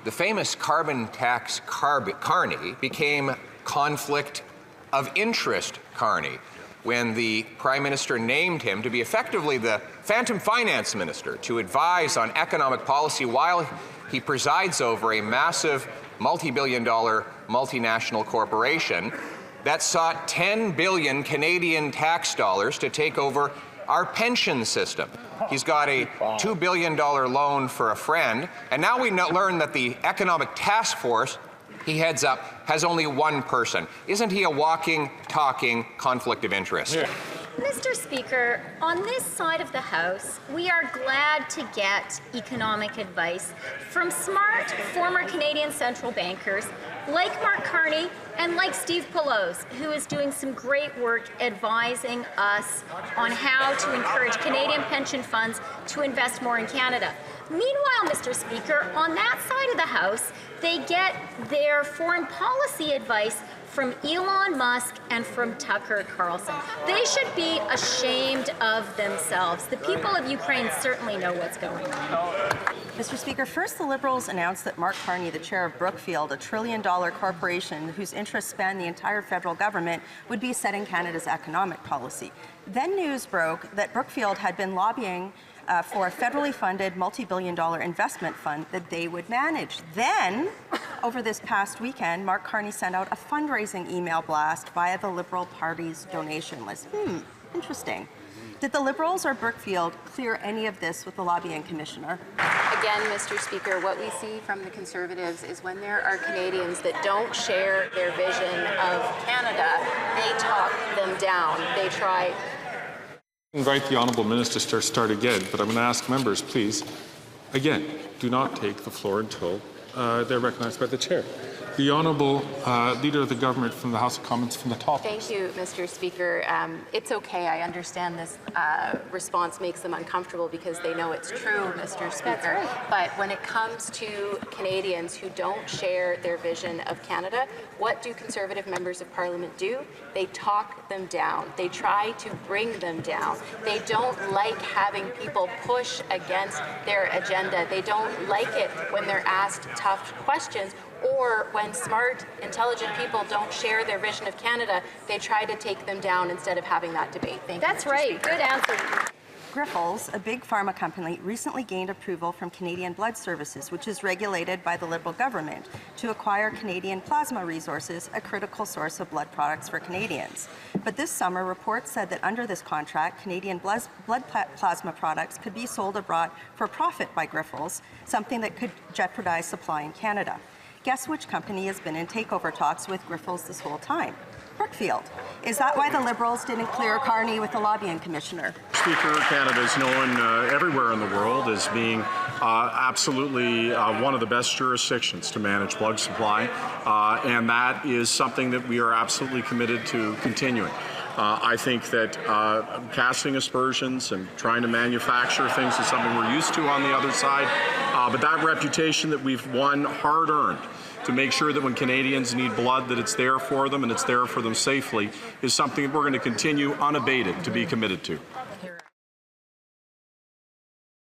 The famous carbon tax Carney became conflict of interest Carney when the Prime Minister named him to be effectively the phantom finance minister to advise on economic policy while he presides over a massive multi-billion-dollar multinational corporation that sought 10 billion Canadian tax dollars to take over our pension system. He's got a $2 billion loan for a friend, and now we learn that the economic task force he heads up has only one person. Isn't he a walking, talking conflict of interest? Yeah. Mr. Speaker, on this side of the House, we are glad to get economic advice from smart former Canadian central bankers like Mark Carney and like Steve Pelosi, who is doing some great work advising us on how to encourage Canadian pension funds to invest more in Canada. Meanwhile, Mr. Speaker, on that side of the House, they get their foreign policy advice from Elon Musk and from Tucker Carlson. They should be ashamed of themselves. The people of Ukraine certainly know what's going on. Mr. Speaker, first the Liberals announced that Mark Carney, the chair of Brookfield, a $1 trillion corporation whose interests span the entire federal government, would be setting Canada's economic policy. Then news broke that Brookfield had been lobbying for a federally funded multi-billion-dollar investment fund that they would manage. Then, over this past weekend, Mark Carney sent out a fundraising email blast via the Liberal Party's donation list. Interesting. Did the Liberals or Brookfield clear any of this with the lobbying commissioner? Again, Mr. Speaker, what we see from the Conservatives is when there are Canadians that don't share their vision of Canada, they talk them down. They try. Invite the Honourable Minister to start again, but I'm going to ask members, please, again, do not take the floor until they're recognized by the chair. The Honourable Leader of the Government from the House of Commons from the top. Thank you, Mr. Speaker. It's okay. I understand this response makes them uncomfortable because they know it's true, Mr. Speaker. That's right. But when it comes to Canadians who don't share their vision of Canada, what do Conservative members of Parliament do? They talk them down. They try to bring them down. They don't like having people push against their agenda. They don't like it when they're asked tough questions, or when smart, intelligent people don't share their vision of Canada, they try to take them down instead of having that debate. Thank you. That's right. Good answer. Grifols, a big pharma company, recently gained approval from Canadian Blood Services, which is regulated by the Liberal government, to acquire Canadian plasma resources, a critical source of blood products for Canadians. But this summer, reports said that under this contract, Canadian blood plasma products could be sold abroad for profit by Grifols, something that could jeopardize supply in Canada. Guess which company has been in takeover talks with Grifols this whole time? Brookfield. Is that why the Liberals didn't clear Carney with the lobbying commissioner? Speaker, Canada is known everywhere in the world as being absolutely one of the best jurisdictions to manage blood supply, and that is something that we are absolutely committed to continuing. I think that casting aspersions and trying to manufacture things is something we're used to on the other side, but that reputation that we've won hard-earned to make sure that when Canadians need blood that it's there for them and it's there for them safely is something that we're going to continue unabated to be committed to.